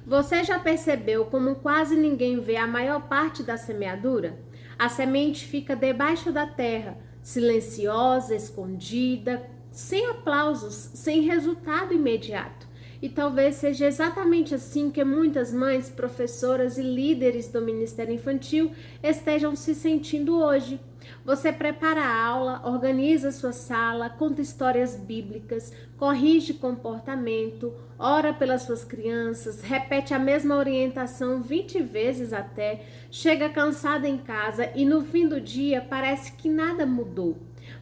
Você já percebeu como quase ninguém vê a maior parte da semeadura? A semente fica debaixo da terra, silenciosa, escondida, sem aplausos, sem resultado imediato. E talvez seja exatamente assim que muitas mães, professoras e líderes do Ministério Infantil estejam se sentindo hoje. Você prepara a aula, organiza sua sala, conta histórias bíblicas, corrige comportamento, ora pelas suas crianças, repete a mesma orientação 20 vezes até, chega cansada em casa e no fim do dia parece que nada mudou.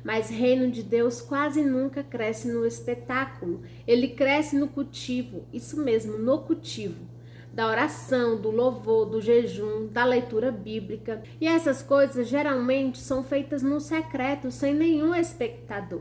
Mas o reino de Deus quase nunca cresce no espetáculo, ele cresce no cultivo, isso mesmo, no cultivo. Da oração, do louvor, do jejum, da leitura bíblica. E essas coisas geralmente são feitas no secreto, sem nenhum espectador.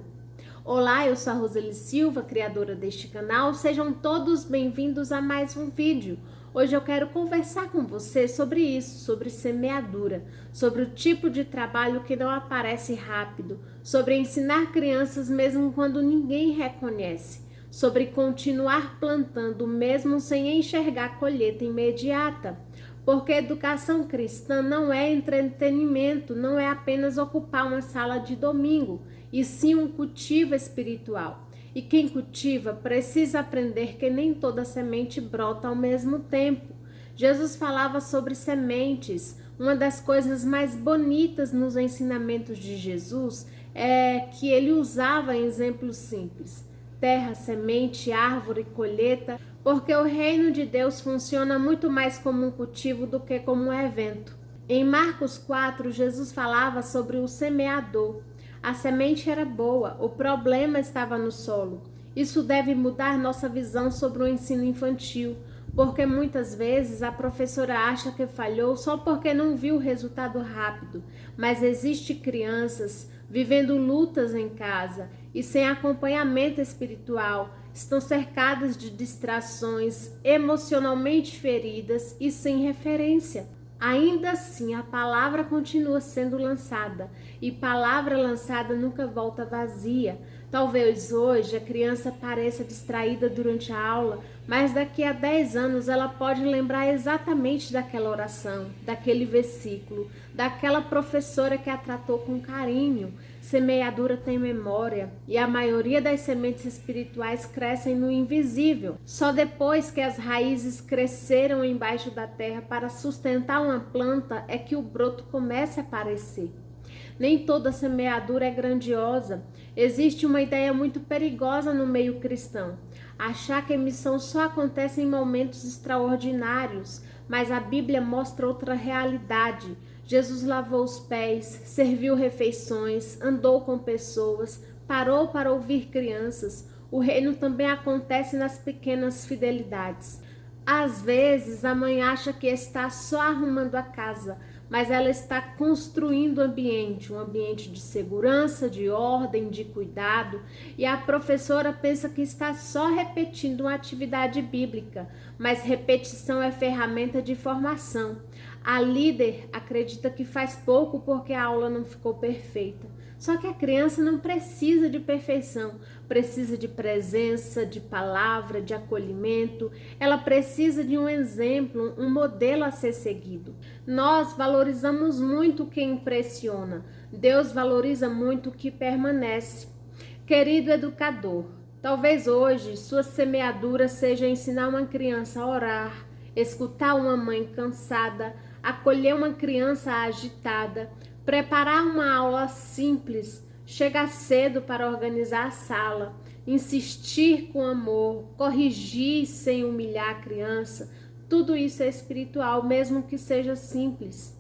Olá, eu sou a Roseli Silva, criadora deste canal. Sejam todos bem-vindos a mais um vídeo. Hoje eu quero conversar com você sobre isso, sobre semeadura, sobre o tipo de trabalho que não aparece rápido, sobre ensinar crianças mesmo quando ninguém reconhece, sobre continuar plantando mesmo sem enxergar colheita imediata. Porque educação cristã não é entretenimento, não é apenas ocupar uma sala de domingo, e sim um cultivo espiritual. E quem cultiva precisa aprender que nem toda semente brota ao mesmo tempo. Jesus falava sobre sementes. Uma das coisas mais bonitas nos ensinamentos de Jesus é que ele usava exemplos simples: terra, semente, árvore, colheita, porque o reino de Deus funciona muito mais como um cultivo do que como um evento. Em Marcos 4, Jesus falava sobre o semeador. A semente era boa, o problema estava no solo. Isso deve mudar nossa visão sobre o ensino infantil, porque muitas vezes a professora acha que falhou só porque não viu o resultado rápido, mas existem crianças vivendo lutas em casa e sem acompanhamento espiritual, estão cercadas de distrações, emocionalmente feridas e sem referência. Ainda assim, a palavra continua sendo lançada, e palavra lançada nunca volta vazia. Talvez hoje a criança pareça distraída durante a aula, mas daqui a 10 anos ela pode lembrar exatamente daquela oração, daquele versículo, daquela professora que a tratou com carinho. Semeadura tem memória, e a maioria das sementes espirituais crescem no invisível. Só depois que as raízes cresceram embaixo da terra para sustentar uma planta é que o broto começa a aparecer. Nem toda semeadura é grandiosa. Existe uma ideia muito perigosa no meio cristão: achar que a missão só acontece em momentos extraordinários, mas a Bíblia mostra outra realidade. Jesus lavou os pés, serviu refeições, andou com pessoas, parou para ouvir crianças. O reino também acontece nas pequenas fidelidades. Às vezes a mãe acha que está só arrumando a casa, mas ela está construindo um ambiente de segurança, de ordem, de cuidado, e a professora pensa que está só repetindo uma atividade bíblica, mas repetição é ferramenta de formação. A líder acredita que faz pouco porque a aula não ficou perfeita. Só que a criança não precisa de perfeição, precisa de presença, de palavra, de acolhimento. Ela precisa de um exemplo, um modelo a ser seguido. Nós valorizamos muito o que impressiona. Deus valoriza muito o que permanece. Querido educador, talvez hoje sua semeadura seja ensinar uma criança a orar, escutar uma mãe cansada, acolher uma criança agitada, preparar uma aula simples, chegar cedo para organizar a sala, insistir com amor, corrigir sem humilhar a criança. Tudo isso é espiritual, mesmo que seja simples.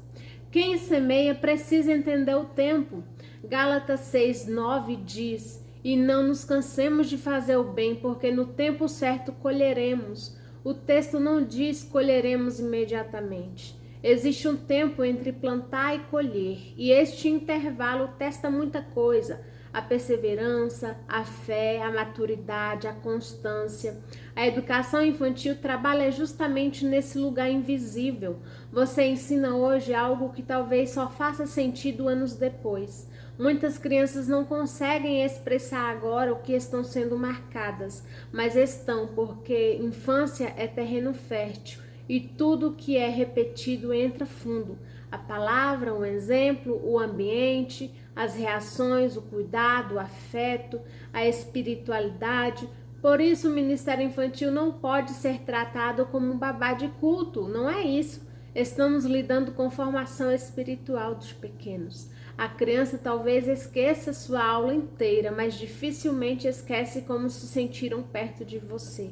Quem semeia precisa entender o tempo. Gálatas 6:9 diz: e não nos cansemos de fazer o bem, porque no tempo certo colheremos. O texto não diz colheremos imediatamente. Existe um tempo entre plantar e colher, e este intervalo testa muita coisa: a perseverança, a fé, a maturidade, a constância. A educação infantil trabalha justamente nesse lugar invisível. Você ensina hoje algo que talvez só faça sentido anos depois. Muitas crianças não conseguem expressar agora o que estão sendo marcadas, mas estão, porque infância é terreno fértil e tudo que é repetido entra fundo. A palavra, o exemplo, o ambiente, as reações, o cuidado, o afeto, a espiritualidade. Por isso, o Ministério Infantil não pode ser tratado como um babá de culto, não é isso. Estamos lidando com formação espiritual dos pequenos. A criança talvez esqueça sua aula inteira, mas dificilmente esquece como se sentiram perto de você.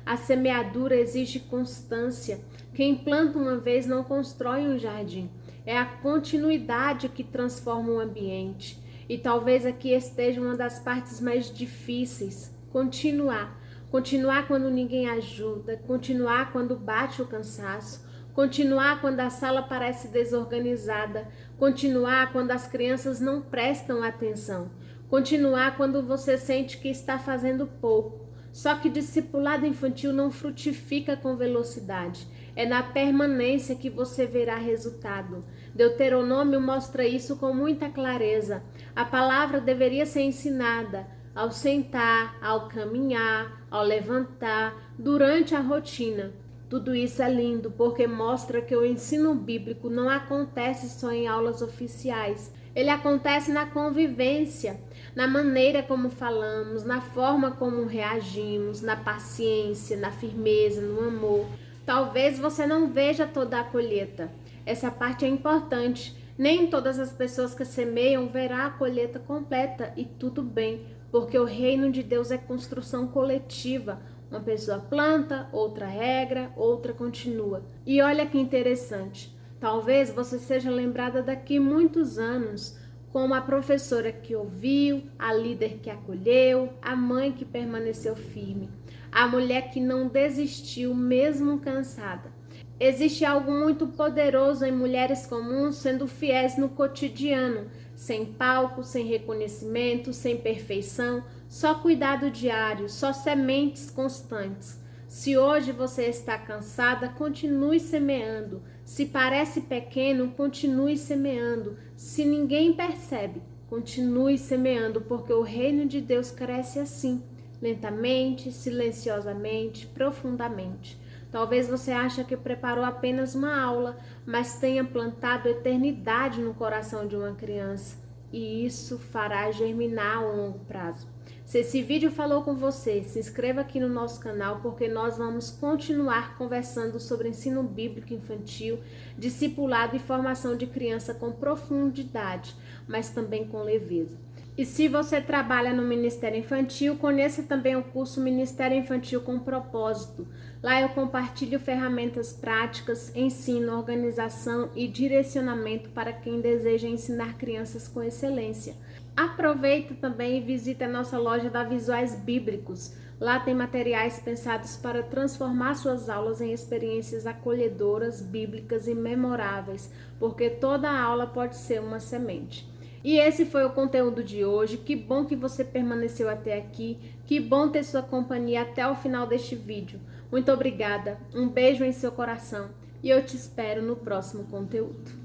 A semeadura exige constância. Quem planta uma vez não constrói um jardim. É a continuidade que transforma o ambiente. E talvez aqui esteja uma das partes mais difíceis. Continuar. Continuar quando ninguém ajuda. Continuar quando bate o cansaço. Continuar quando a sala parece desorganizada. Continuar quando as crianças não prestam atenção. Continuar quando você sente que está fazendo pouco. Só que discipulado infantil não frutifica com velocidade. É na permanência que você verá resultado. Deuteronômio mostra isso com muita clareza. A palavra deveria ser ensinada ao sentar, ao caminhar, ao levantar, durante a rotina. Tudo isso é lindo porque mostra que o ensino bíblico não acontece só em aulas oficiais. Ele acontece na convivência, na maneira como falamos, na forma como reagimos, na paciência, na firmeza, no amor. Talvez você não veja toda a colheita. Essa parte é importante. Nem todas as pessoas que semeiam verá a colheita completa e tudo bem, porque o reino de Deus é construção coletiva. Uma pessoa planta, outra regra, outra continua. E olha que interessante. Talvez você seja lembrada daqui muitos anos como a professora que ouviu, a líder que acolheu, a mãe que permaneceu firme, a mulher que não desistiu mesmo cansada. Existe algo muito poderoso em mulheres comuns sendo fiéis no cotidiano, sem palco, sem reconhecimento, sem perfeição, só cuidado diário, só sementes constantes. Se hoje você está cansada, continue semeando. Se parece pequeno, continue semeando. Se ninguém percebe, continue semeando, porque o reino de Deus cresce assim, lentamente, silenciosamente, profundamente. Talvez você ache que preparou apenas uma aula, mas tenha plantado eternidade no coração de uma criança. E isso fará germinar a longo prazo. Se esse vídeo falou com você, se inscreva aqui no nosso canal, porque nós vamos continuar conversando sobre ensino bíblico infantil, discipulado e formação de criança com profundidade, mas também com leveza. E se você trabalha no Ministério Infantil, conheça também o curso Ministério Infantil com Propósito. Lá eu compartilho ferramentas práticas, ensino, organização e direcionamento para quem deseja ensinar crianças com excelência. Aproveita também e visita a nossa loja da Visuais Bíblicos. Lá tem materiais pensados para transformar suas aulas em experiências acolhedoras, bíblicas e memoráveis, porque toda aula pode ser uma semente. E esse foi o conteúdo de hoje. Que bom que você permaneceu até aqui. Que bom ter sua companhia até o final deste vídeo. Muito obrigada. Um beijo em seu coração e eu te espero no próximo conteúdo.